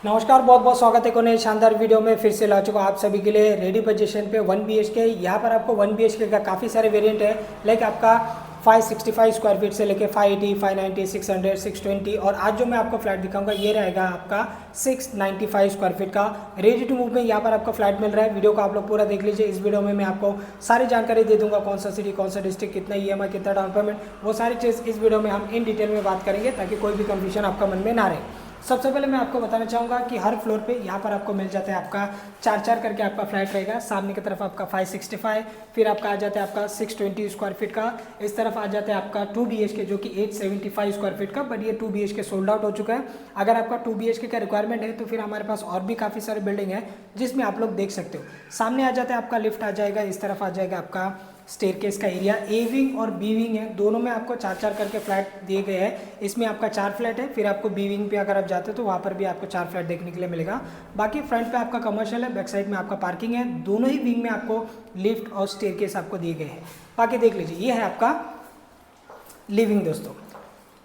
नमस्कार, बहुत बहुत स्वागत है कोने शानदार वीडियो में फिर से ला चुका आप सभी के लिए रेडी पोजीशन पे 1 BHK। यहाँ पर आपको 1 BHK का काफ़ी सारे वेरिएंट है, लाइक आपका 565 स्क्वायर फीट से लेके 580, 590, 600, 620 और आज जो मैं आपको फ्लैट दिखाऊंगा ये रहेगा आपका 695 स्क्वायर फीट का रेडी टू मूव में यहाँ पर आपका फ्लैट मिल रहा है। वीडियो को आप लोग पूरा देख लीजिए। इस वीडियो में मैं आपको सारी जानकारी दे दूंगा, कौन सा सिटी, कौन सा डिस्ट्रिक्ट, कितना EMI, कितना डाउन पेमेंट, वो सारी चीज़ इस वीडियो में हम इन डिटेल में बात करेंगे ताकि कोई भी कंफ्यूजन आपका मन में ना रहे। सबसे पहले मैं आपको बताना चाहूँगा कि हर फ्लोर पे यहाँ पर आपको मिल जाता है आपका 4-4 करके आपका फ्लैट रहेगा। सामने की तरफ आपका 565, फिर आपका आ जाता है आपका 620 स्क्वायर फीट का। इस तरफ आ जाता है आपका 2 BHK जो कि 875 स्क्वायर फीट का, बट ये 2 BHK सोल्ड आउट हो चुका है। अगर आपका 2 BHK का रिक्वायरमेंट है तो फिर हमारे पास और भी काफ़ी सारे बिल्डिंग है जिसमें आप लोग देख सकते हो। सामने आ जाता है आपका लिफ्ट आ जाएगा, इस तरफ आ जाएगा आपका स्टेयरकेस का एरिया। ए विंग और बी विंग है, दोनों में आपको 4-4 करके फ्लैट दिए गए हैं। इसमें आपका 4 फ्लैट है। फिर आपको बी विंग पे अगर आप जाते हो तो वहाँ पर भी आपको 4 फ्लैट देखने के लिए मिलेगा। बाकी फ्रंट पे आपका कमर्शियल है, बैक साइड में आपका पार्किंग है। दोनों ही विंग में आपको लिफ्ट और स्टेयरकेस आपको दिए गए हैं। बाकी देख लीजिए, ये है आपका लिविंग दोस्तों।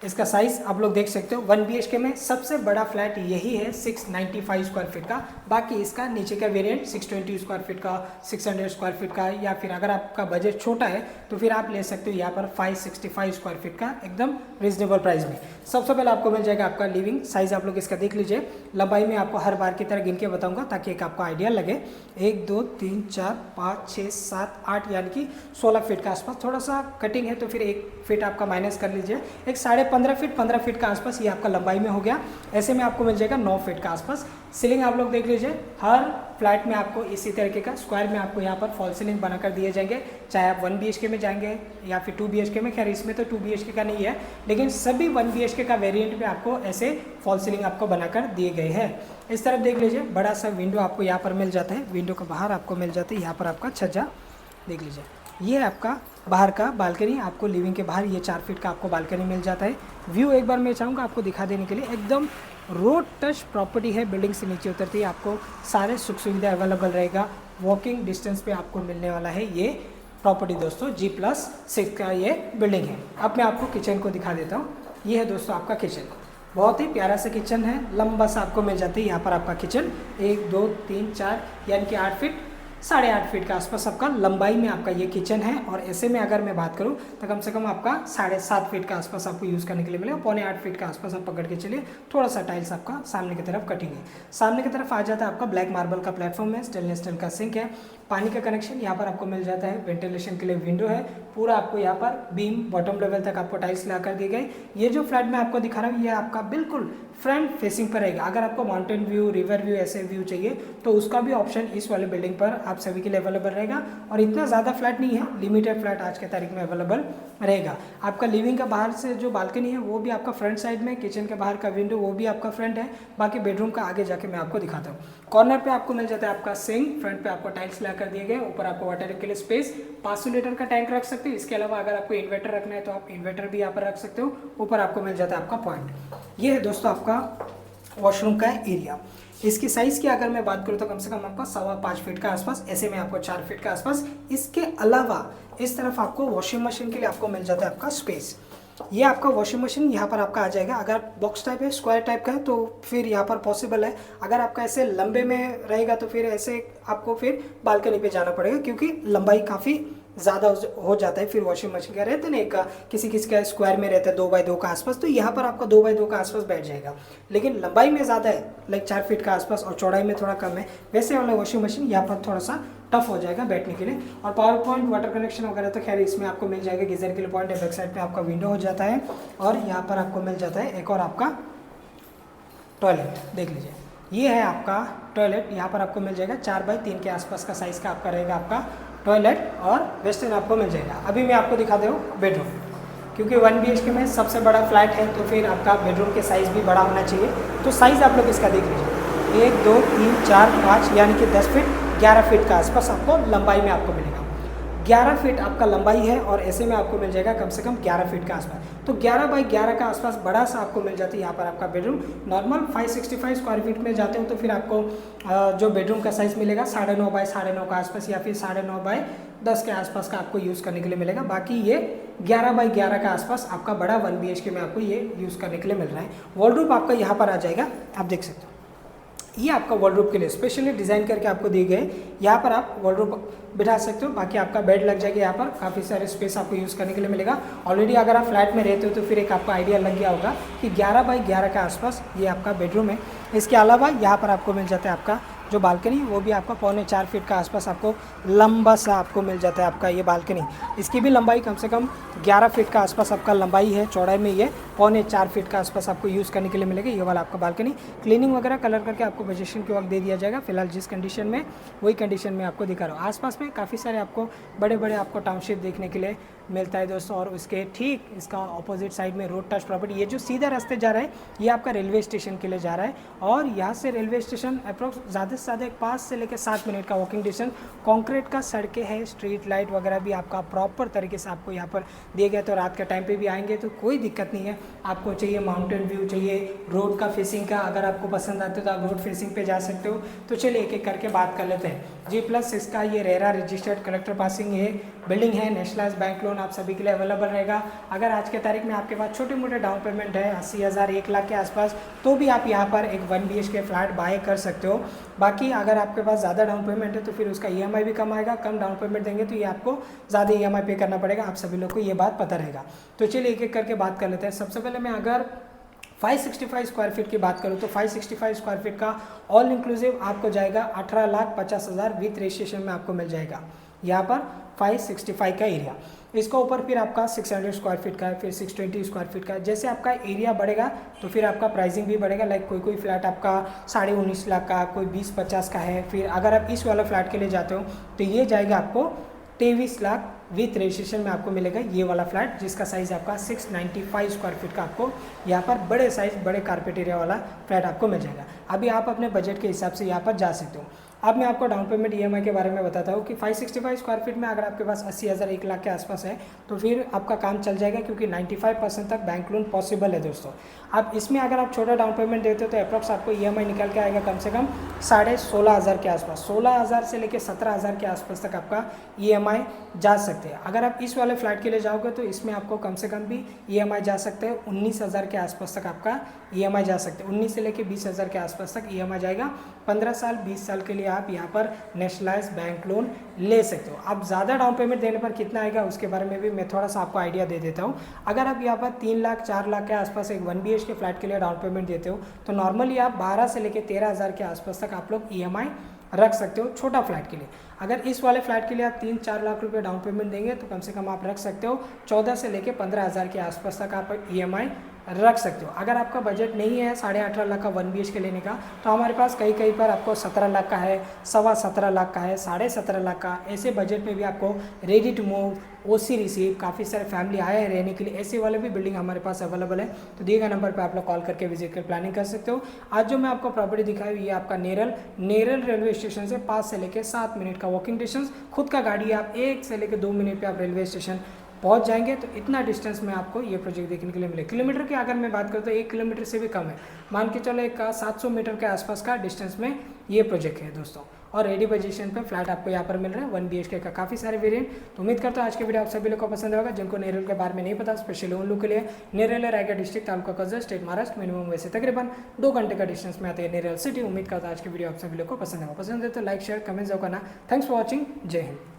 इसका साइज आप लोग देख सकते हो। 1 BHK में सबसे बड़ा फ्लैट यही है 695 स्क्वायर फीट का। बाकी इसका नीचे का वेरिएंट 620 स्क्वायर फीट का, 600 स्क्वायर फीट का, या फिर अगर आपका बजट छोटा है तो फिर आप ले सकते हो यहाँ पर 565 स्क्वायर फीट का एकदम रीजनेबल प्राइस में। सबसे पहले आपको मिल जाएगा आपका लिविंग साइज। आप लोग इसका देख लीजिए। लंबाई में आपको हर बार की तरह गिन के बताऊंगा ताकि एक आपको आइडिया लगे। 1 2 3 4 5 6 7 8 यानी कि 16 फीट के आसपास। थोड़ा सा कटिंग है तो फिर 1 फीट आपका माइनस कर लीजिए। एक 15.5 फीट का आसपास ये आपका लंबाई में हो गया। ऐसे में आपको मिल जाएगा 9 फीट का आसपास। सीलिंग आप लोग देख लीजिए। हर फ्लैट में आपको इसी तरीके का स्क्वायर में आपको यहाँ पर फॉल सीलिंग बनाकर दिए जाएंगे, चाहे आप 1 BHK में जाएंगे या फिर 2 BHK में। खैर इसमें तो 2 BHK का नहीं है, लेकिन सभी 1 BHK का वेरिएंट में आपको ऐसे फॉल सीलिंग आपको बनाकर दिए गए हैं। इस तरफ देख लीजिए, बड़ा सा विंडो आपको यहाँ पर मिल जाता है। विंडो के बाहर आपको मिल जाता है यहाँ पर आपका छज्जा देख लीजिए। ये है आपका बाहर का बालकनी। आपको लिविंग के बाहर ये 4 फीट का आपको बालकनी मिल जाता है। व्यू एक बार मैं चाहूँगा आपको दिखा देने के लिए। एकदम रोड टच प्रॉपर्टी है, बिल्डिंग से नीचे उतरती है आपको सारे सुख सुविधा अवेलेबल रहेगा। वॉकिंग डिस्टेंस पे आपको मिलने वाला है ये प्रॉपर्टी दोस्तों। G+6 का ये बिल्डिंग है। अब मैं आपको किचन को दिखा देता हूँ। ये है दोस्तों आपका किचन। बहुत ही प्यारा सा किचन है, लंबा सा आपको मिल जाता है यहाँ पर आपका किचन। 1 2 3 4 यानी कि 8 फीट, 8.5 फीट का आसपास आपका लंबाई में आपका ये किचन है। और ऐसे में अगर मैं बात करूं तो कम से कम आपका 7.5 फीट का आसपास आपको यूज़ करने के लिए मिलेगा। 7.25 फीट का आसपास आप पकड़ के चलिए। थोड़ा सा टाइल्स आपका सामने की तरफ कटिंग है। सामने की तरफ आ जाता है आपका ब्लैक मार्बल का प्लेटफॉर्म है, स्टेनलेस स्टील का सिंक है, पानी का कनेक्शन यहाँ पर आपको मिल जाता है। वेंटिलेशन के लिए विंडो है। पूरा आपको यहाँ पर बीम बॉटम लेवल तक आपको टाइल्स ला कर दिए गए। ये जो फ्लैट में आपको दिखा रहा हूँ ये आपका बिल्कुल फ्रंट फेसिंग पर रहेगा। अगर आपको माउंटेन व्यू, रिवर व्यू, ऐसे व्यू चाहिए तो उसका भी ऑप्शन इस वाले बिल्डिंग पर आप सभी के लिए अवेलेबल रहेगा। और इतना ज़्यादा फ्लैट नहीं है, लिमिटेड फ्लैट आज के तारीख में अवेलेबल रहेगा। आपका लिविंग का बाहर से जो बालकनी है वो भी आपका फ्रंट साइड में, किचन के बाहर का विंडो वो भी आपका फ्रंट है। बाकी बेडरूम का आगे जाके मैं आपको दिखाता हूँ। कॉर्नर पे आपको मिल जाता है आपका सिंक। फ्रंट पे आपको टाइल्स ला कर दिए गए। ऊपर आपको वाटर के लिए स्पेस, 500 लीटर का टैंक रख सकते हो। इसके अलावा अगर आपको इन्वर्टर रखना है तो आप इन्वर्टर भी यहाँ पर रख सकते हो। ऊपर आपको मिल जाता है आपका पॉइंट। ये है दोस्तों आपका वॉशरूम का एरिया। इसकी साइज़ की अगर मैं बात करूँ तो कम से कम आपका 5.25 फीट का आसपास, ऐसे में आपको 4 फीट का आसपास। इसके अलावा इस तरफ आपको वॉशिंग मशीन के लिए आपको मिल जाता है आपका स्पेस। ये आपका वॉशिंग मशीन यहाँ पर आपका आ जाएगा। अगर बॉक्स टाइप है, स्क्वायर टाइप का है तो फिर यहाँ पर पॉसिबल है। अगर आपका ऐसे लंबे में रहेगा तो फिर ऐसे आपको फिर बालकनी पे जाना पड़ेगा, क्योंकि लंबाई काफ़ी ज़्यादा हो जाता है। फिर वॉशिंग मशीन का रहता है ना, एक किसी किसी का स्क्वायर में रहता है 2x2 का आसपास, तो यहाँ पर आपका 2x2 का आसपास बैठ जाएगा। लेकिन लंबाई में ज़्यादा है, लाइक 4 फीट का आसपास, और चौड़ाई में थोड़ा कम है। वैसे वाला वॉशिंग मशीन यहाँ पर थोड़ा सा टफ हो जाएगा बैठने के लिए। और पावर पॉइंट, वाटर कनेक्शन वगैरह तो खैर इसमें आपको मिल जाएगा। गीजर के लिए पॉइंट है। बैक साइड पे आपका विंडो हो जाता है। और यहाँ पर आपको मिल जाता है एक और आपका टॉयलेट। देख लीजिए, ये है आपका टॉयलेट। यहाँ पर आपको मिल जाएगा 4x3 के आसपास का साइज़ का आपका रहेगा आपका टॉयलेट, और वेस्टर्न आपको मिल जाएगा। अभी मैं आपको दिखा दूँ बेडरूम, क्योंकि 1 BHK में सबसे बड़ा फ्लैट है तो फिर आपका बेडरूम के साइज़ भी बड़ा होना चाहिए। तो साइज़ आप लोग इसका देख लीजिए। 1 2 3 4 5 यानी कि 10 फीट, 11 फीट का आसपास आपको लंबाई में आपको मिलेगा। 11 फीट आपका लंबाई है और ऐसे में आपको मिल जाएगा कम से कम 11 फीट का आसपास। तो 11x11 का आसपास बड़ा सा आपको मिल जाता है यहाँ पर आपका बेडरूम। नॉर्मल 565 स्क्वायर फीट में जाते हो तो फिर आपको जो बेडरूम का साइज़ मिलेगा 9.5x9.5 का आसपास, या फिर 9.5x10 के आसपास का आपको यूज़ करने के लिए मिलेगा। बाकी ये 11x11 का आसपास आपका बड़ा 1 BHK में आपको ये यूज़ करने के लिए मिल रहा है। वॉलरूम आपका यहाँ पर आ जाएगा, आप देख सकते हो। ये आपका वॉलरूप के लिए स्पेशली डिज़ाइन करके आपको दिए गए। यहाँ पर आप वॉलरूप बिठा सकते हो, बाकी आपका बेड लग जाएगा। यहाँ पर काफ़ी सारे स्पेस आपको यूज़ करने के लिए मिलेगा। ऑलरेडी अगर आप फ्लैट में रहते हो तो फिर एक आपका आइडिया लग गया होगा कि 11 बाई 11 के आसपास ये आपका बेडरूम है। इसके अलावा यहाँ पर आपको मिल जाता है आपका जो बालकनी, वो भी आपका 3.25 फीट का आसपास आपको लंबा सा आपको मिल जाता है आपका ये बालकनी। इसकी भी लंबाई कम से कम 11 फीट का आसपास आपका लंबाई है, चौड़ाई में ये 3.25 फीट का आसपास आपको यूज़ करने के लिए मिलेगा। ये वाला आपका बालकनी क्लीनिंग वगैरह कलर करके आपको पोजीशन के वक्त दे दिया जाएगा। फिलहाल जिस कंडीशन में वही कंडीशन में आपको दिखा रहा हूँ। आसपास में काफ़ी सारे आपको बड़े बड़े आपको टाउनशिप देखने के लिए मिलता है दोस्तों। और उसके ठीक इसका ऑपोजिट साइड में रोड टच प्रॉपर्टी, ये जो सीधा रास्ते जा रहा है ये आपका रेलवे स्टेशन के लिए जा रहा है। और यहाँ से रेलवे स्टेशन अप्रोक्स ज़्यादा से ज़्यादा 5 से लेकर 7 मिनट का वॉकिंग डिस्टेंस। कॉन्क्रीट का सड़कें है, स्ट्रीट लाइट वगैरह भी आपका प्रॉपर तरीके से आपको यहाँ पर दिए गए। तो रात के टाइम पे भी आएंगे तो कोई दिक्कत नहीं है। आपको चाहिए माउंटेन व्यू, चाहिए रोड का फेसिंग का, अगर आपको पसंद आते हो तो आप रोड फेसिंग पे जा सकते हो। तो चलिए एक एक करके बात कर लेते हैं। G+6 का ये रेरा रजिस्टर्ड कलेक्टर पासिंग ये बिल्डिंग है। नेशनलाइज बैंक लोन आप सभी के लिए अवेलेबल रहेगा। अगर आज के तारीख में आपके पास छोटे मोटे डाउन पेमेंट है 80,000 1 लाख के आसपास, तो भी आप यहाँ पर एक 1 BHK फ्लैट बाय कर सकते हो। बाकी अगर आपके पास ज़्यादा डाउन पेमेंट है तो फिर उसका EMI भी कम आएगा। कम डाउन पेमेंट देंगे तो ये आपको ज़्यादा EMI पे करना पड़ेगा। आप सभी लोग को ये बात पता रहेगा। तो चलिए एक एक करके बात कर लेते हैं। सबसे पहले मैं अगर 565 स्क्वायर फीट की बात करूँ तो 565 स्क्वायर फीट का ऑल इंक्लूसिव आपको जाएगा 18,50,000 विथ रजिस्ट्रेशन में आपको मिल जाएगा। यहाँ पर 565 का एरिया, इसका ऊपर फिर आपका 600 स्क्वायर फीट का है, फिर 620 स्क्वायर फीट का है। जैसे आपका एरिया बढ़ेगा तो फिर आपका प्राइसिंग भी बढ़ेगा। लाइक कोई फ्लैट आपका 19.5 लाख का, कोई 20-50 का है। फिर अगर आप इस वाला फ्लैट के लिए जाते हो तो ये जाएगा आपको 23 लाख विथ रजिस्ट्रेशन में आपको मिलेगा ये वाला फ्लैट, जिसका साइज़ आपका 695 स्क्वायर फीट का आपको यहाँ पर बड़े साइज़ बड़े कारपेट एरिया वाला फ्लैट आपको मिल जाएगा। अभी आप अपने बजट के हिसाब से यहाँ पर जा सकते हो। अब मैं आपको डाउन पेमेंट EMI के बारे में बताता हूँ कि 565 स्क्वायर फीट में अगर आपके पास 80,000 1 लाख के आसपास है तो फिर आपका काम चल जाएगा, क्योंकि 95% तक बैंक लोन पॉसिबल है दोस्तों। अब इसमें अगर आप छोटा डाउन पेमेंट देते हो तो अप्रॉक्स आपको EMI निकल के आएगा कम से कम 16,500 के आसपास। 16,000 से लेकर 17,000 के आसपास तक आपका EMI जा सकते हैं। अगर आप इस वाले फ्लैट के लिए जाओगे तो इसमें आपको कम से कम भी EMI जा सकते हैं 19,000 के आसपास तक आपका EMI जा सकते हैं। 19 से लेकर 20,000 के आसपास तक EMI जाएगा। 15 साल 20 साल के लिए आप यहाँ पर नेशनलाइज बैंक लोन ले सकते हो। अब ज़्यादा डाउन पेमेंट देने पर कितना आएगा उसके बारे में भी मैं थोड़ा सा आपको आइडिया दे देता हूँ। अगर आप यहाँ पर 3 लाख 4 लाख के आसपास एक 1 BHK फ्लैट के लिए डाउन पेमेंट देते हो तो नॉर्मली आप 12 से लेकर 13,000 के आसपास तक आप लोग EMI रख सकते हो छोटा फ्लैट के लिए। अगर इस वाले फ्लैट के लिए आप 3-4 लाख रुपए डाउन पेमेंट देंगे तो कम से कम आप रख सकते हो 14 से लेकर 15,000 के आसपास तक आप EMI रख सकते हो। अगर आपका बजट नहीं है 18.5 लाख का 1 BHK लेने का तो हमारे पास कहीं पर आपको 17 लाख का है, 17.25 लाख का है, 17.5 लाख का, ऐसे बजट में भी आपको ready to move OC receive काफ़ी सारे फैमिली आए हैं रहने के लिए, ऐसे वाले भी बिल्डिंग हमारे पास अवेलेबल है। तो दिए गए नंबर पर आप लोग कॉल करके विजिट कर प्लानिंग कर सकते हो। आज जो मैं आपको प्रॉपर्टी दिखाई ये आपका नेरल रेलवे स्टेशन से 5 से लेकर 7 मिनट का वॉकिंग डिस्टेंस। खुद का गाड़ी आप 1 से लेकर 2 मिनट पे आप रेलवे स्टेशन पहुंच जाएंगे। तो इतना डिस्टेंस में आपको ये प्रोजेक्ट देखने के लिए मिले। किलोमीटर की अगर मैं बात करूँ तो 1 किलोमीटर से भी कम है, मान के चलो एक 700 मीटर के आसपास का डिस्टेंस में ये प्रोजेक्ट है दोस्तों। और रेडी पोजीशन पे फ्लैट आपको यहाँ पर मिल रहा है 1 BHK का, काफ़ी सारे वेरिएंट। तो उम्मीद करता हूँ आज के वीडियो आप सभी लोग को पसंद होगा। जिनको नेरल के बारे में नहीं पता स्पेशली उन लोग के लिए, नेरल है Raigarh district, taluka Karjat, state Maharashtra. Minimum वैसे तकरीबन 2 घंटे का डिस्टेंस में आते हैं नेरल सिटी। उम्मीद करता हूँ आज के वीडियो आप सभी लोग को पसंद होगा। पसंद है तो लाइक शेयर कमेंट जरूर करना। Thanks for watching. जय हिंद।